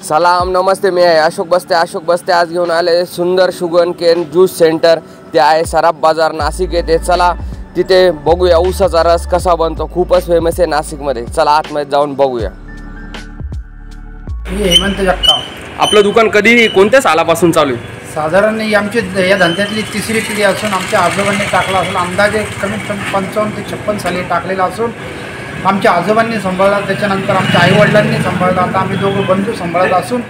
सलाम नमस्ते, मी आहे अशोक बस्ते आज घेऊन आले सुंदर शुगर केन ज्यूस सेंटर। ते आहे सराफ बाजार नाशिक येथे। चला तिथे बघूया ऊसाचा रस कसा बनतो, खूपच फेमस आहे नाशिकमध्ये। चला आतमध्ये जाऊन बघूया। हेमंत जगताप। आपलं दुकान कधी कोणत्या सालापासून चालू आहे? साधारण आमची या धंद्यातली तिसरी पिढी असून आमच्या आजोबांनी टाकला असून अंदाजे कमीत कमी 55 ते 56 साली टाकलेला असून आमच्या आजोबांनी सांभाळला, त्याच्यानंतर आमच्या आईवडिलांनी सांभाळला, आता आम्ही दोघं बंधू सांभाळत असून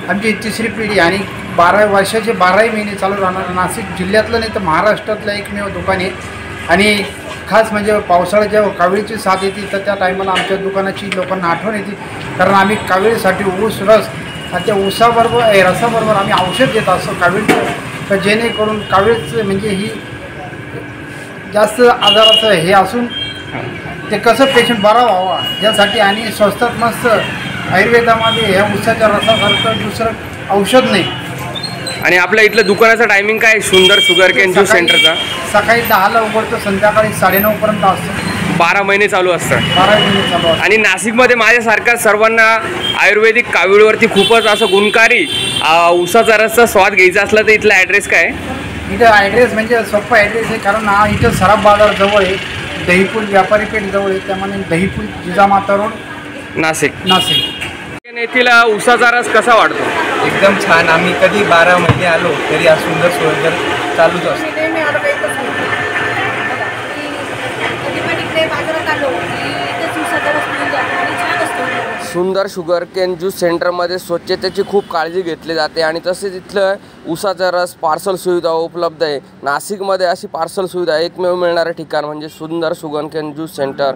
आमची तिसरी पिढी आणि 12 वर्षाचे 12 महिने चालू राहणार। नाशिक जिल्ह्यातलं नाही तर महाराष्ट्रातलं एकमेव दुकान आहे आणि खास म्हणजे पावसाळ्यात जेव्हा कावीळीची साथ येते तर त्या टायमाला आमच्या दुकानाची लोकांना आठवण येते, कारण आम्ही कावीळीसाठी ऊस रस आणि त्या ऊसाबरोबर रसाबरोबर आम्ही औषध देत असतो कावीळचं, तर जेणेकरून कावीळचं म्हणजे ही जास्त आजाराचं हे असून ते कसं पेशंट बरा व्हावा यासाठी आणि स्वस्तात मस्त आयुर्वेदामध्ये ह्या ऊसाच्या रसासारखं दुसरं औषध नाही। आणि आपल्या इथलं दुकानाचं टायमिंग काय? सुंदर शुगर केन ज्यूस सेंटरचा सकाळी 10ला उघडतो, संध्याकाळी 9:30 पर्यंत असतो। 12 महिने चालू असतं। 12 महिने चालू असतं। आणि नाशिकमध्ये माझ्यासारख्या सर्वांना आयुर्वेदिक कावीळवरती खूपच असं गुणकारी ऊसाचा रसचा स्वाद घ्यायचा असला तर इथला ॲड्रेस काय? इथं ॲड्रेस म्हणजे सोपा ॲड्रेस आहे, कारण इथं सराफ बाजार जवळ आहे, दहीपूल व्यापारी पेठ जवळ आहे, त्यामुळे दहीपूल जिजामाता रोड नाशिक। येथील ऊसाचा रस कसा वाटतो? एकदम छान। आम्ही कधी 12 महिने आलो तरी हा सुंदर सोय चालूच असतो। सुंदर शुगर केन ज्यूस सेंटरमध्ये स्वच्छतेची खूप काळजी घेतली जाते आणि तसेच इथलं ऊसाचा रस पार्सल सुविधा उपलब्ध आहे। नाशिकमध्ये अशी पार्सल सुविधा एकमेव मिळणारे ठिकाण म्हणजे सुंदर शुगर केन ज्यूस सेंटर।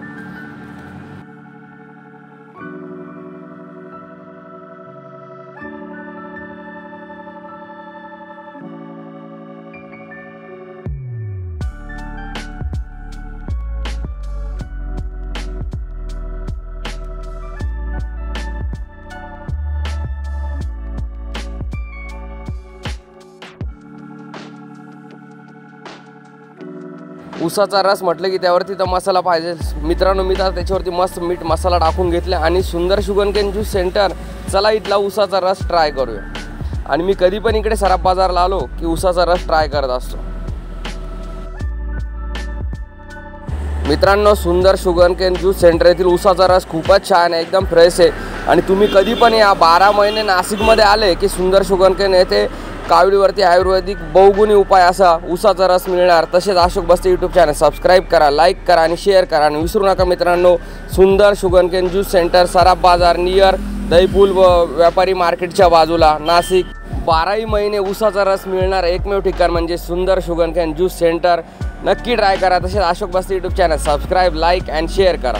ऊसाचा रस म्हटलं की त्यावरती तर मसाला पाहिजे। मित्रांनो, मी तर त्याच्यावरती मस्त मीठ मसाला टाकून घेतला आणि सुंदर शुगर केन ज्यूस सेंटर, चला इथला ऊसाचा रस ट्राय करूया। आणि मी कधी पण इकडे सराफ बाजारला आलो की ऊसाचा रस ट्राय करत असतो। मित्रांनो, सुंदर शुगर केन ज्यूस सेंटर येथील ऊसाचा रस खूपच छान आहे, एकदम फ्रेश आहे। आणि तुम्ही कधी पण या 12 महिने नाशिकमध्ये आले की सुंदर शुगर केन येथे कावीळीवरती आयुर्वेदिक बहुगुणी उपाय असा ऊसाचा रस मिळणार। तसेच अशोक बस्ते यूट्यूब चॅनल सबस्क्राईब करा, लाईक करा आणि शेअर करा आणि विसरू नका मित्रांनो, सुंदर शुगर केन ज्यूस सेंटर सराफ बाजार नियर दहीपूल व व्यापारी मार्केटच्या बाजूला नाशिक। 12 महिने ऊसाचा रस मिळणार एकमेव ठिकाण म्हणजे सुंदर शुगर केन ज्यूस सेंटर। नक्की ट्राय करा। तसेच अशोक बस्ते YouTube channel subscribe, like and share करा।